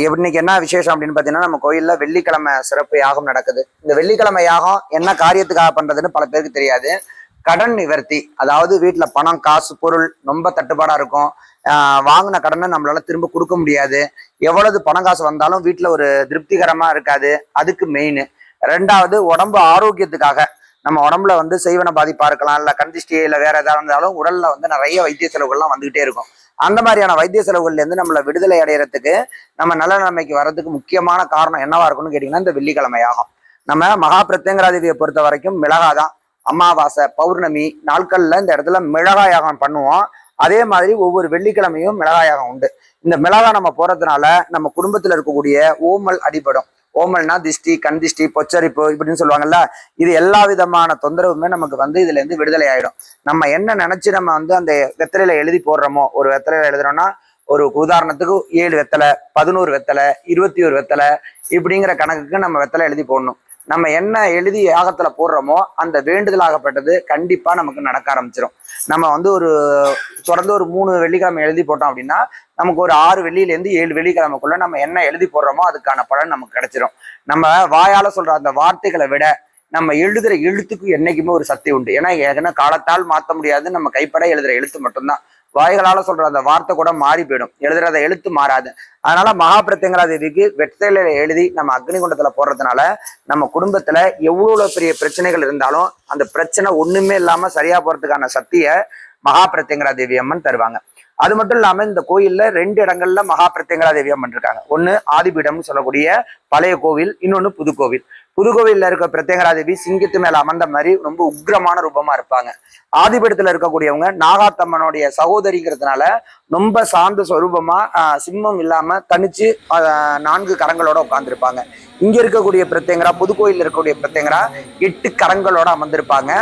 இன்னைக்கு என்ன விசேஷம் அப்படின்னு பாத்தீங்கன்னா, நம்ம கோயில்ல வெள்ளிக்கிழமை சிறப்பு யாகம் நடக்குது. இந்த வெள்ளிக்கிழமை யாகம் என்ன காரியத்துக்காக பண்றதுன்னு பல பேருக்கு தெரியாது. கடன் நிவர்த்தி, அதாவது வீட்டுல பணம் காசு பொருள் ரொம்ப தட்டுப்பாடா இருக்கும். வாங்கின கடனை நம்மளால திரும்ப கொடுக்க முடியாது. எவ்வளவு பணம் காசு வந்தாலும் வீட்டுல ஒரு திருப்திகரமா இருக்காது. அதுக்கு மெயின். ரெண்டாவது, உடம்பு ஆரோக்கியத்துக்காக. நம்ம உடம்புல செய்வன பாதிப்பா இருக்கலாம், இல்ல கந்திஷ்டி, இல்ல வேற ஏதாவது இருந்தாலும் உடல்ல நிறைய வைத்திய செலவுகள்லாம் வந்துகிட்டே இருக்கும். அந்த மாதிரியான வைத்திய செலவுகள்ல இருந்து நம்மளை விடுதலை அடைகிறதுக்கு, நம்ம நல்ல நிலைமைக்கு வர்றதுக்கு முக்கியமான காரணம் என்னவா இருக்கும்னு கேட்டீங்கன்னா, இந்த வெள்ளிக்கிழமை யாகம். நம்ம மகா பிரத்யங்கராதேவியை பொறுத்த வரைக்கும் மிளகாதான். அமாவாசை பௌர்ணமி நாட்கள்ல இந்த இடத்துல மிளகா யாகம் பண்ணுவோம். அதே மாதிரி ஒவ்வொரு வெள்ளிக்கிழமையும் மிளகா யாகம் உண்டு. இந்த மிளகா நம்ம போறதுனால நம்ம குடும்பத்துல இருக்கக்கூடிய ஓமல் அடிபடும். ஓமல்னா திஷ்டி, கண் திஷ்டி, பொச்சரிப்பு இப்படின்னு சொல்லுவாங்கல்ல. இது எல்லா விதமான தொந்தரவுமே நமக்கு இதுல இருந்து விடுதலை ஆயிடும். நம்ம என்ன நினைச்சு நம்ம அந்த வெத்தலையில எழுதி போடுறோமோ, ஒரு வெத்தலையில எழுதுறோம்னா ஒரு உதாரணத்துக்கு 7 வெத்தலை, 11 வெத்தலை, 21 வெத்தலை இப்படிங்கிற கணக்குக்கு நம்ம வெத்தலை எழுதி போடணும். நம்ம என்ன எழுதி யாகத்துல போடுறோமோ அந்த வேண்டுதலாகப்பட்டது கண்டிப்பா நமக்கு நடக்க ஆரம்பிச்சிடும். நம்ம தொடர்ந்து ஒரு 3 வெள்ளிக்கிழமை எழுதி போட்டோம் அப்படின்னா, நமக்கு ஒரு 6 வெள்ளியிலேருந்து 7 வெள்ளிக்கிழமைக்குள்ள நம்ம என்ன எழுதி போடுறோமோ அதுக்கான பலன் நமக்கு கிடைச்சிடும். நம்ம வாயால சொல்ற அந்த வார்த்தைகளை விட நம்ம எழுதுற எழுத்துக்கு என்னைக்குமே ஒரு சக்தி உண்டு. ஏன்னா காலத்தால் மாற்ற முடியாது, நம்ம கைப்பட எழுதுற எழுத்து மட்டும்தான். வாய்களால சொல்ற அந்த வார்த்தை கூட மாறி போயிடும், எழுதுறத எழுத்து மாறாது. அதனால மகா பிரத்யங்கராதேவிக்கு வெற்றில எழுதி நம்ம அக்னிகுண்டத்துல போடுறதுனால நம்ம குடும்பத்துல எவ்வளவு பெரிய பிரச்சனைகள் இருந்தாலும் அந்த பிரச்சனை ஒண்ணுமே இல்லாம சரியா போறதுக்கான சக்தியை மகா பிரத்யங்கராதேவி அம்மன் தருவாங்க. அது மட்டும் இல்லாம இந்த கோயில்ல 2 இடங்கள்ல மகா பிரத்யங்கராதேவி அம்மன் இருக்காங்க. ஒண்ணு ஆதிபீடம்னு சொல்லக்கூடிய பழைய கோவில், இன்னொன்னு புதுக்கோவில். புதுக்கோவில்ல இருக்க பிரத்யங்கராதேவி சிங்கத்து மேல அமர்ந்த மாதிரி ரொம்ப உக்ரமான ரூபமா இருப்பாங்க. ஆதிபீடத்துல இருக்கக்கூடியவங்க நாகாத்தம்மனுடைய சகோதரிங்கிறதுனால ரொம்ப சாந்த சொரூபமா சிம்மம் இல்லாம தனிச்சு 4 கரங்களோட உட்கார்ந்துருப்பாங்க. இங்க இருக்கக்கூடிய பிரத்யங்கரா, புதுக்கோயில்ல இருக்கக்கூடிய பிரத்யங்கரா 8 கரங்களோட அமர்ந்திருப்பாங்க.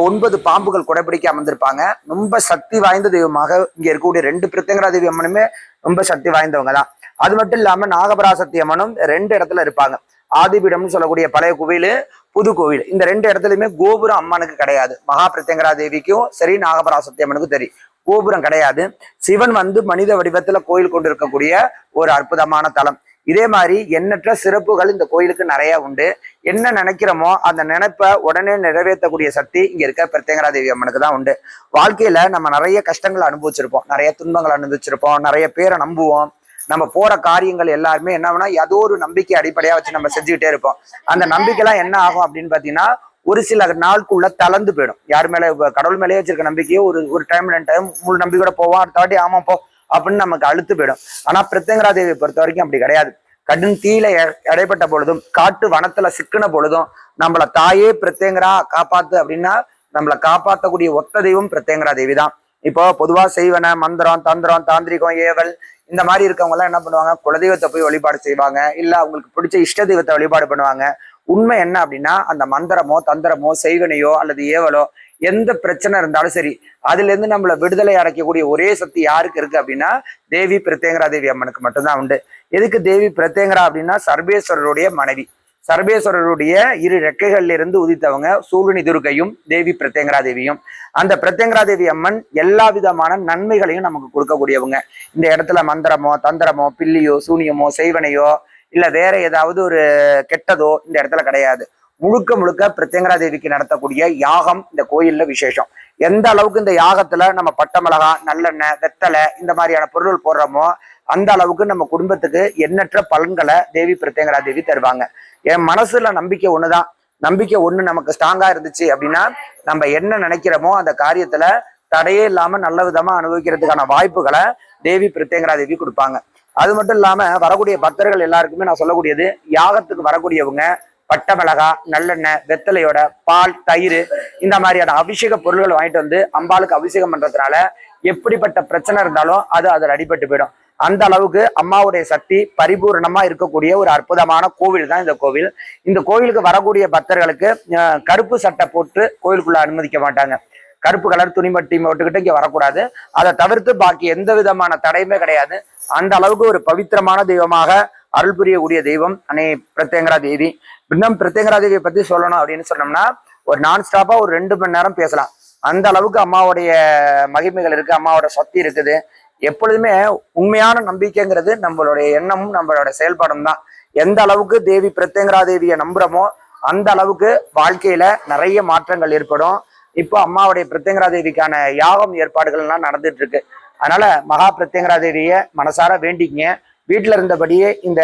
9 பாம்புகள் குடைப்பிடிக்க அமர்ந்திருப்பாங்க. ரொம்ப சக்தி வாய்ந்த தெய்வமாக இங்க இருக்கக்கூடிய 2 பிரத்யங்கராதேவி அம்மனுமே ரொம்ப சக்தி வாய்ந்தவங்க தான். அது மட்டும் இல்லாம நாகபராசக்தி அம்மனும் 2 இடத்துல இருப்பாங்க. ஆதிபீடம்னு சொல்லக்கூடிய பழைய கோவில், புது கோவில், இந்த 2 இடத்துலயுமே கோபுரம் அம்மனுக்கு கிடையாது. மகா பிரத்யங்கராதேவிக்கும் சரி, நாகபராசக்தி அம்மனுக்கும் சரி, கோபுரம் கிடையாது. சிவன் மனித வடிவத்துல கோயில் கொண்டு இருக்கக்கூடிய ஒரு அற்புதமான தலம். இதே மாதிரி எண்ணற்ற சிறப்புகள் இந்த கோயிலுக்கு நிறைய உண்டு. என்ன நினைக்கிறோமோ அந்த நினைப்பை உடனே நிறைவேற்றக்கூடிய சக்தி இங்க இருக்க பிரத்யங்கராதேவி அம்மனுக்கு தான் உண்டு. வாழ்க்கையில நம்ம நிறைய கஷ்டங்களை அனுபவிச்சிருப்போம், நிறைய துன்பங்களை அனுபவிச்சிருப்போம், நிறைய பேரை நம்புவோம். நம்ம போற காரியங்கள் எல்லாருமே என்னன்னா ஏதோ ஒரு நம்பிக்கை அடிப்படையா வச்சு நம்ம செஞ்சுக்கிட்டே இருப்போம். அந்த நம்பிக்கைலாம் என்ன ஆகும் அப்படின்னு பாத்தீங்கன்னா, ஒரு சில நாளுக்குள்ள தளர்ந்து போயிடும். யார் மேல கடவுள் மேலேயே வச்சிருக்க நம்பிக்கையோ ஒரு டைம் 2 டைம் முழு நம்பிக்கையோட போவோம், அடுத்த வாட்டி ஆமா போ அப்படின்னு நமக்கு அழுத்து போயிடும். ஆனா பிரத்யங்கராதேவியை பொறுத்த வரைக்கும் அப்படி கிடையாது. கடும் தீயில இடைப்பட்ட பொழுதும், காட்டு வனத்துல சிக்கின பொழுதும் நம்மள தாயே பிரத்யங்கரா காப்பாத்து அப்படின்னா நம்மளை காப்பாற்றக்கூடிய ஒத்த தெய்வம் பிரத்யங்கராதேவி தான். இப்போ பொதுவா செய்வன மந்திரம், தந்திரம், தாந்திரிகம், ஏவல் இந்த மாதிரி இருக்கவங்க எல்லாம் என்ன பண்ணுவாங்க, குலதெய்வத்தை போய் வழிபாடு செய்வாங்க, இல்ல அவங்களுக்கு பிடிச்ச இஷ்ட தெய்வத்தை வழிபாடு பண்ணுவாங்க. உண்மை என்ன அப்படின்னா, அந்த மந்திரமோ தந்திரமோ செய்வனையோ அல்லது ஏவலோ எந்த பிரச்சனை இருந்தாலும் சரி, அதுல இருந்து நம்மள விடுதலை அடைக்கக்கூடிய ஒரே சக்தி யாருக்கு இருக்கு அப்படின்னா, தேவி பிரத்யங்கராதேவி அம்மனுக்கு மட்டும்தான் உண்டு. எதுக்கு தேவி பிரத்யங்கரா அப்படின்னா, சர்வேஸ்வரருடைய மனைவி. சர்வேஸ்வரருடைய 2 ரெக்கைகள்ல இருந்து உதித்தவங்க சூழ்நிதி துர்க்கையும் தேவி பிரத்யங்கராதேவியும். அந்த பிரத்யங்கராதேவி அம்மன் எல்லா விதமான நன்மைகளையும் நமக்கு கொடுக்கக்கூடியவங்க. இந்த இடத்துல மந்திரமோ தந்திரமோ பில்லியோ சூனியமோ செய்வனையோ இல்ல வேற ஏதாவது ஒரு கெட்டதோ இந்த இடத்துல கிடையாது. முழுக்க முழுக்க பிரத்யங்கராதேவிக்கு நடத்தக்கூடிய யாகம் இந்த கோயில்ல விசேஷம். எந்த அளவுக்கு இந்த யாகத்துல நம்ம பட்டமிளகா, நல்லெண்ணெய், வெத்தலை இந்த மாதிரியான பொருள் போடுறோமோ அந்த அளவுக்கு நம்ம குடும்பத்துக்கு எண்ணற்ற பலன்களை தேவி பிரத்யங்கராதேவி தருவாங்க. என் மனசுல நம்பிக்கை ஒண்ணுதான். நம்பிக்கை ஒண்ணு நமக்கு ஸ்ட்ராங்கா இருந்துச்சு அப்படின்னா, நம்ம என்ன நினைக்கிறோமோ அந்த காரியத்துல தடையே இல்லாம நல்ல விதமா அனுபவிக்கிறதுக்கான வாய்ப்புகளை தேவி பிரத்யங்கராதேவி கொடுப்பாங்க. அது மட்டும் இல்லாம வரக்கூடிய பக்தர்கள் எல்லாருக்குமே நான் சொல்லக்கூடியது, யாகத்துக்கு வரக்கூடியவங்க பட்டமிளகா, நல்லெண்ணெய், வெத்தலையோட பால், தயிர் இந்த மாதிரியான அபிஷேக பொருள்கள் வாங்கிட்டு அம்பாளுக்கு அபிஷேகம் பண்றதுனால எப்படிப்பட்ட பிரச்சனை இருந்தாலும் அது அதில் அடிபட்டு போயிடும். அந்த அளவுக்கு அம்மாவுடைய சக்தி பரிபூர்ணமா இருக்கக்கூடிய ஒரு அற்புதமான கோவில் தான் இந்த கோவில். இந்த கோவிலுக்கு வரக்கூடிய பக்தர்களுக்கு கருப்பு சட்டை போட்டு கோயிலுக்குள்ள அனுமதிக்க மாட்டாங்க. கருப்பு கலர் துணிமட்டி போட்டுக்கிட்டு இங்க வரக்கூடாது. அதை தவிர்த்து பாக்கி எந்த விதமான தடையுமே கிடையாது. அந்த அளவுக்கு ஒரு பவித்திரமான தெய்வமாக அருள் புரியக்கூடிய தெய்வம் அன்னை பிரத்யங்கராதேவி. இன்னும் பிரத்யங்கராதேவியை பத்தி சொல்லணும் அப்படின்னு சொன்னோம்னா ஒரு நான் ஸ்டாப்பா ஒரு 2 மணி நேரம் பேசலாம். அந்த அளவுக்கு அம்மாவுடைய மகிமைகள் இருக்கு, அம்மாவோட சக்தி இருக்குது. எப்பொழுதுமே உண்மையான நம்பிக்கைங்கிறது நம்மளுடைய எண்ணமும் நம்மளோட செயல்பாடும் தான். எந்த அளவுக்கு தேவி பிரத்யங்கரா தேவியை நம்புறோமோ அந்த அளவுக்கு வாழ்க்கையில நிறைய மாற்றங்கள் ஏற்படும். இப்போ அம்மாவுடைய பிரத்யங்கரா தேவிக்கான யாகம் ஏற்பாடுகள் எல்லாம் நடந்துட்டு இருக்கு. அதனால மகா பிரத்யங்கரா தேவியை மனசார வேண்டிக்கங்க. வீட்டுல இருந்தபடியே இந்த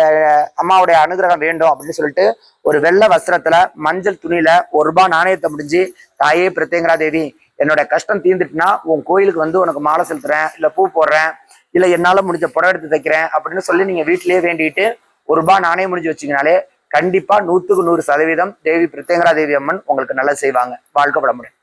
அம்மாவுடைய அனுகிரகம் வேண்டும் அப்படின்னு சொல்லிட்டு ஒரு வெள்ளை வஸ்திரத்துல மஞ்சள் துணியில ₹1 நாணயத்தை முடிஞ்சு, தாயே பிரத்யங்கரா தேவி, என்னோட கஷ்டம் தீர்ந்துட்டுனா உன் கோயிலுக்கு வந்து உனக்கு மாலை செலுத்துறேன், இல்ல பூ போடுறேன், இல்ல என்னால முடிஞ்ச புடவை எடுத்து தைக்கிறேன் அப்படின்னு சொல்லி நீங்க வீட்டிலேயே வேண்டிட்டு ₹1 நாணயம் முடிஞ்சு வச்சீங்கனாலே கண்டிப்பா 100க்கு 100% தேவி பிரத்யங்கரா தேவி அம்மன் உங்களுக்கு நல்லா செய்வாங்க. வாழ்க்கை வளமுடன்.